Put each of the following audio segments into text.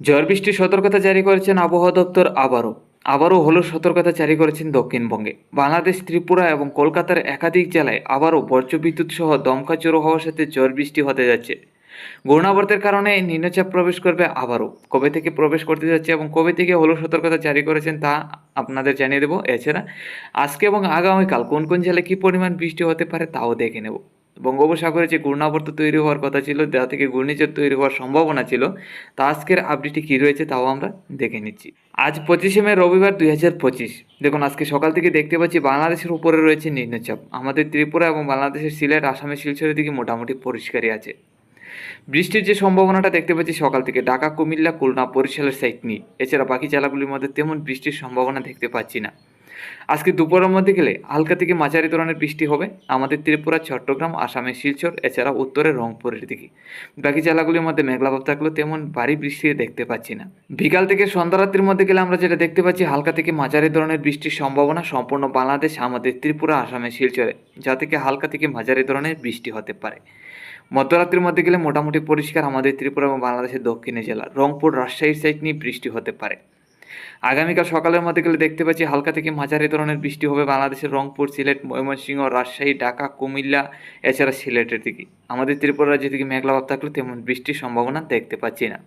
ঝড় বৃষ্টির সতর্কতা জারি করেছেন আবহাওয়া দপ্তর আবারও হলুদ সতর্কতা জারি করেছেন দক্ষিণবঙ্গে। বাংলাদেশ, ত্রিপুরা এবং কলকাতার একাধিক জেলায় আবারও বজ্রবিদ্যুৎ সহ দমকা ঝোড়ো হওয়ার সাথে ঝড় বৃষ্টি হতে যাচ্ছে। ঘূর্ণাবর্তের কারণে নিম্নচাপ প্রবেশ করবে আবারও। কবে থেকে প্রবেশ করতে যাচ্ছে এবং কবে থেকে হলুদ সতর্কতা জারি করেছেন তা আপনাদের জানিয়ে দেবো। এছাড়া আজকে এবং আগামীকাল কোন কোন জেলায় কী পরিমাণ বৃষ্টি হতে পারে তাও দেখে নেব। বঙ্গোপসাগরে যে ঘূর্ণাবর্ত তৈরি হওয়ার কথা ছিল, যা থেকে ঘূর্ণিঝড় তৈরি হওয়ার সম্ভাবনা ছিল, তা আজকের আপডেটে কী রয়েছে তাও আমরা দেখে নিচ্ছি। আজ 25শে মে রবিবার 2025। দেখুন, আজকে সকাল থেকে দেখতে পাচ্ছি বাংলাদেশের উপরে রয়েছে নিম্নচাপ। আমাদের ত্রিপুরা এবং বাংলাদেশের সিলেট, আসামের শিলচরের দিকে মোটামুটি পরিষ্কারই আছে। বৃষ্টির যে সম্ভাবনাটা দেখতে পাচ্ছি সকাল থেকে ঢাকা, কুমিল্লা, খুলনা, বরিশালের সাইড নিয়ে, এছাড়া বাকি জেলাগুলির মধ্যে তেমন বৃষ্টির সম্ভাবনা দেখতে পাচ্ছি না। আজকে দুপুরের মধ্যে গেলে হালকা থেকে মাঝারি ধরনের বৃষ্টি হবে আমাদের ত্রিপুরা, চট্টগ্রাম, আসামের শিলচর, এছাড়া উত্তরের রংপুরের দিকে। বাকি জেলাগুলির মধ্যে মেঘলাভাব থাকলেও তেমন ভারী বৃষ্টি দেখতে পাচ্ছি না। বিকাল থেকে সন্ধ্যা রাত্রির মধ্যে গেলে আমরা যেটা দেখতে পাচ্ছি হালকা থেকে মাঝারি ধরনের বৃষ্টির সম্ভাবনা সম্পূর্ণ বাংলাদেশ, আমাদের ত্রিপুরা, আসামের শিলচরে, যা থেকে হালকা থেকে মাঝারি ধরনের বৃষ্টি হতে পারে। মধ্যরাত্রির মধ্যে গেলে মোটামুটি পরিষ্কার আমাদের ত্রিপুরা এবং বাংলাদেশের দক্ষিণে জেলা রংপুর, রাজশাহীর সাইড নিয়ে বৃষ্টি হতে পারে। আগামীকাল সকালের মধ্যে গেলে দেখতে পাচ্ছি হালকা থেকে মাঝারি ধরনের বৃষ্টি হবে বাংলাদেশের রংপুর, সিলেট, ময়মনসিংহ, রাজশাহী, ঢাকা, কুমিল্লা, এছাড়া সিলেটের দিকে। আমাদের ত্রিপুরা রাজ্যের দিকে মেঘলাভাব থাকলেও তেমন বৃষ্টির সম্ভাবনা দেখতে পাচ্ছি না।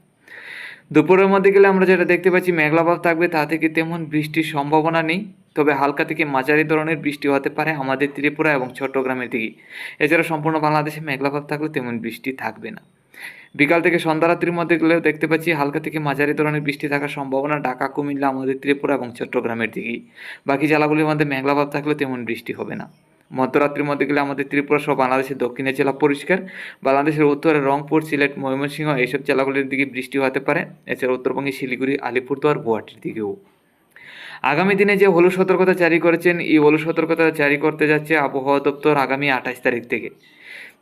দুপুরের মধ্যে গেলে আমরা যেটা দেখতে পাচ্ছি মেঘলাভাব থাকবে, তা থেকে তেমন বৃষ্টির সম্ভাবনা নেই, তবে হালকা থেকে মাঝারি ধরনের বৃষ্টি হতে পারে আমাদের ত্রিপুরা এবং চট্টগ্রামের দিকে। এছাড়া সম্পূর্ণ বাংলাদেশে মেঘলাভাব থাকলে তেমন বৃষ্টি থাকবে না। বিকাল থেকে সন্ধ্যা রাত্রির মধ্যে গেলেও দেখতে পাচ্ছি হালকা থেকে মাঝারি ধরনের বৃষ্টি থাকার সম্ভাবনা ঢাকা, কুমিল্লা, আমাদের ত্রিপুরা এবং চট্টগ্রামের দিকেই। বাকি জেলাগুলির মধ্যে মেঘলাভাব থাকলেও তেমন বৃষ্টি হবে না। মধ্যরাত্রির মধ্যে গেলে আমাদের ত্রিপুরা সহ বাংলাদেশের দক্ষিণের জেলা পরিষ্কার। বাংলাদেশের উত্তরে রংপুর, সিলেট, ময়মনসিংহ এইসব জেলাগুলির দিকে বৃষ্টি হতে পারে। এছাড়া উত্তরবঙ্গে শিলিগুড়ি, আলিপুরদুয়ার, গুয়াহাটির দিকেও। আগামী দিনে যে হলুদ সতর্কতা জারি করেছেন, এই হলুদ সতর্কতা জারি করতে যাচ্ছে আবহাওয়া দপ্তর আগামী 28 তারিখ থেকে।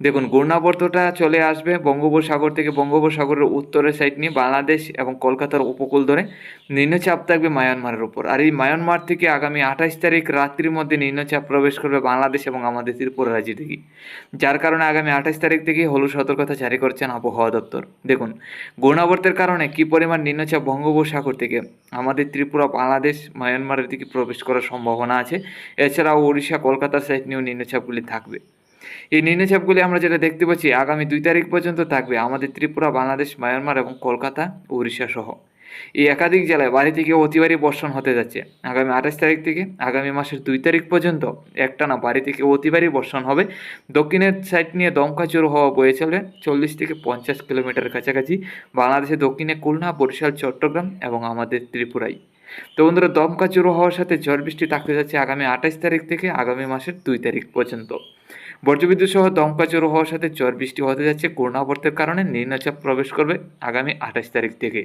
দেখুন, ঘূর্ণাবর্তটা চলে আসবে বঙ্গোপসাগর থেকে, বঙ্গোপসাগরের উত্তরের সাইড নিয়ে বাংলাদেশ এবং কলকাতার উপকূল ধরে নিম্নচাপ থাকবে মায়ানমারের উপর। আর এই মায়ানমার থেকে আগামী 28 তারিখ রাত্রির মধ্যে নিম্নচাপ প্রবেশ করবে বাংলাদেশ এবং আমাদের ত্রিপুরা রাজ্য থেকে, যার কারণে আগামী 28 তারিখ থেকে হলুদ সতর্কতা জারি করছেন আবহাওয়া দপ্তর। দেখুন, ঘূর্ণাবর্তের কারণে কী পরিমাণ নিম্নচাপ বঙ্গোপসাগর থেকে আমাদের ত্রিপুরা, বাংলাদেশ, মায়ানমারের দিকে প্রবেশ করার সম্ভাবনা আছে। এছাড়াও উড়িষ্যা, কলকাতার সাইড নিয়েও নিম্নচাপগুলি থাকবে। এই নিম্নচাপগুলি আমরা যেটা দেখতে পাচ্ছি আগামী 2 তারিখ পর্যন্ত থাকবে আমাদের ত্রিপুরা, বাংলাদেশ, মায়ানমার এবং কলকাতা, উড়িষ্যা সহ এই একাধিক জেলায় ভারী থেকে অতি ভারী বর্ষণ হতে যাচ্ছে। আগামী 28 তারিখ থেকে আগামী মাসের 2 তারিখ পর্যন্ত একটানা ভারী থেকে অতি ভারী বর্ষণ হবে। দক্ষিণের সাইড নিয়ে দমকা ঝোড়ো হাওয়া বয়ে চলবে 40 থেকে 50 কিলোমিটারের কাছাকাছি বাংলাদেশের দক্ষিণে খুলনা, বরিশাল, চট্টগ্রাম এবং আমাদের ত্রিপুরায়। তো বন্ধুরা, দমকা ঝোড়ো হওয়ার সাথে ঝড় বৃষ্টি থাকতে যাচ্ছে আগামী 28 তারিখ থেকে আগামী মাসের 2 তারিখ পর্যন্ত। বজ্রবিদ্যুৎ সহ দমকা ঝোড়ো হওয়ার সাথে ঝড় বৃষ্টি হতে যাচ্ছে ঘূর্ণাবর্তের কারণে নিম্নচাপ প্রবেশ করবে আগামী 28 তারিখ থেকে।